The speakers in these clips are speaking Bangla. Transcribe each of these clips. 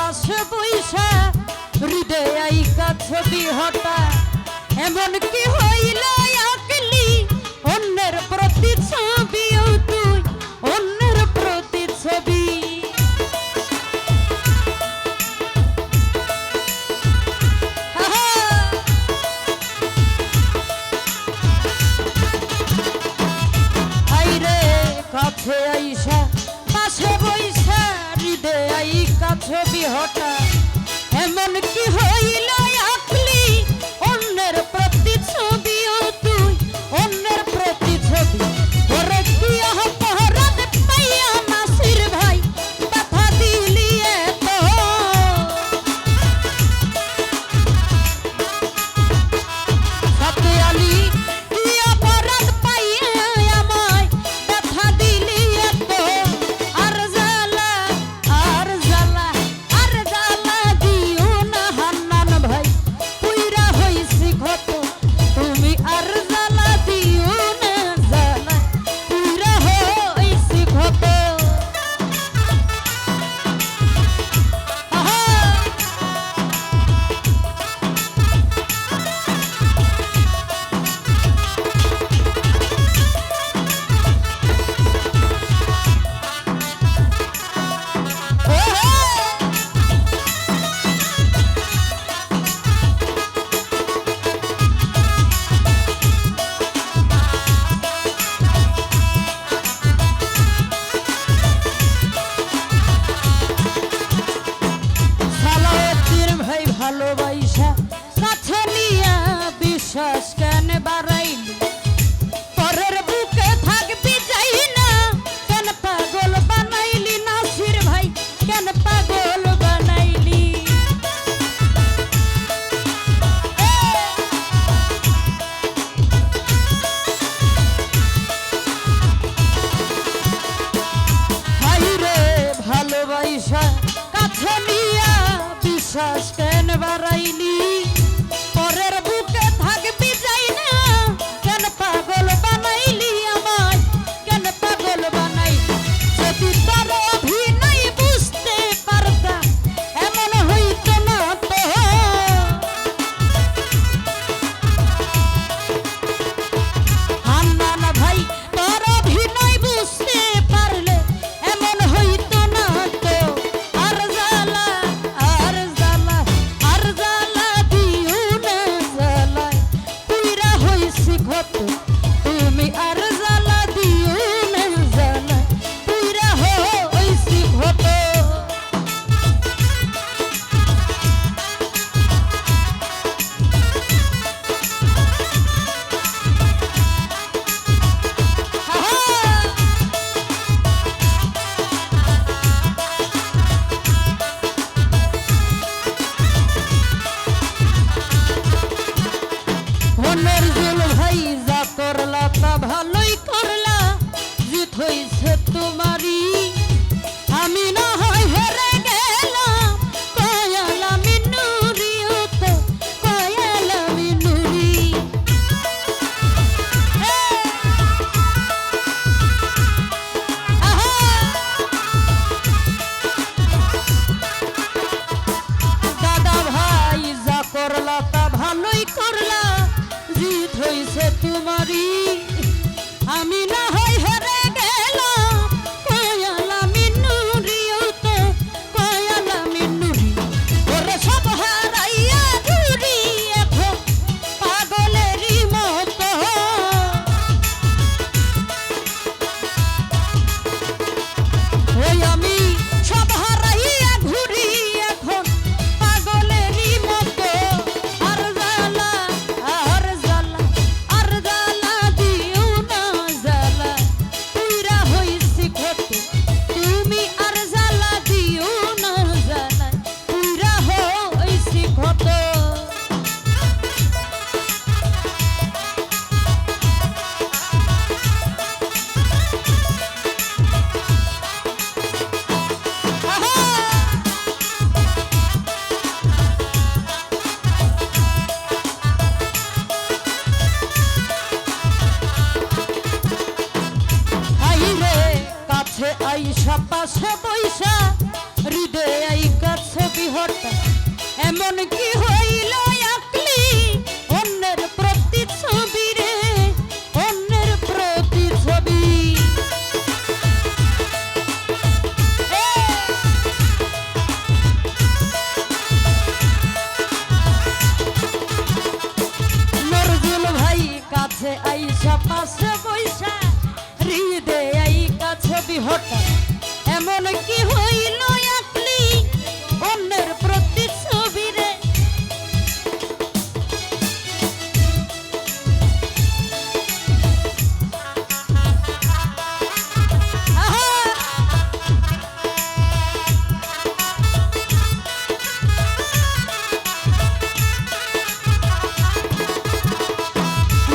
পাশে বইসা হৃদয় আইকা ছবি হটা এমন কি হইল আকলি অন্যের প্রতি ছবিও তুই অন্যের প্রতি ছবি আইরে কাছে আইসা পাশে বইসা হৃদয় আইকা ছবি হটা এমন কি হইল আকলি অন্যের প্রতি ছবিও তুই অন্যের প্রতি ছবি ওরে কি অপরাধ পাইয়া নাসির ভাই ব্যথা দিলি এত সাথে আলী কি অপরাধ পাইয়া আমায় ব্যথা দিলি এত আর জ্বালা আর জ্বালা আর জ্বালা দিও না হান্নান ভাই পুইরা হইছি ক্ষত তুমি আর জ্বালা দিও না জ্বালা পুইরা হইছি ক্ষত ভালোবাসা কাছে নিয়া বিশ্বাস কেন বাড়াইলি পরের বুকে থাকবি যাই না কেন পাগল বানাইলি নাসির ভাই কেন পাগল বানাইলি হাইরে ভালোবাসা কাছে নিয়া বিশ্বাস কেন বাড়াইলি পরের বুকে থাকবি যাই না কেন পাগল বানাইলি আমায় কেন পাগল বানাইলি যদি তোর অভিনয় বুঝতে পারতাম এমন হইত না তো হান্নান ভাই তোর অভিনয় বুঝতে পারলে এমন হইত না তো আর জ্বালা আর জ্বালা আর জ্বালা দিও না জ্বালা পুইরা হইছি ক্ষত তুমি আর জ্বালা দিও না জ্বালা পুইরা হইছি ক্ষত মনের জুল ভাই যা করলা তা ভালোই করলা জিত হইছে তোমারই আমি না হয় হেরে গেলাম কয়ালা মিনুরি হতো কয়ালা মিনুরি দাদা ভাই যা করলা তা ভালোই করলা জিত হইছে তোমারই আমি না হয় হেরে গেলাম কয়ালা মিনুরি হতো কয়ালা মিনুরি ওরে সব হারাইয়া ঘুরি এখন পাগলেরই মতো ওই আমি সব হারাইয়া ঘুরি এখন পাগলেরই মতো আর জ্বালা আর জ্বালা আর জ্বালা দিও না জ্বালা পুইরা হইছি ক্ষত তুমি আর জ্বালা দিও না জ্বালা পুইরা হইছি ক্ষত আইরে কাছে আইসা পাশে বইসা হৃদয় আইকা ছবি কাছে আইসা পাশে বৈশা হৃদয় কাছে বিহটা এমন কি হইল আকলি অন্যের প্রতি ছবিরে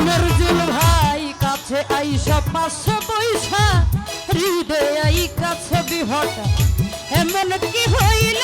নজরুল ভাই কাছে আইসা পাশে বৈশা হৃদয় কাছে বিহটা এমন কি হইল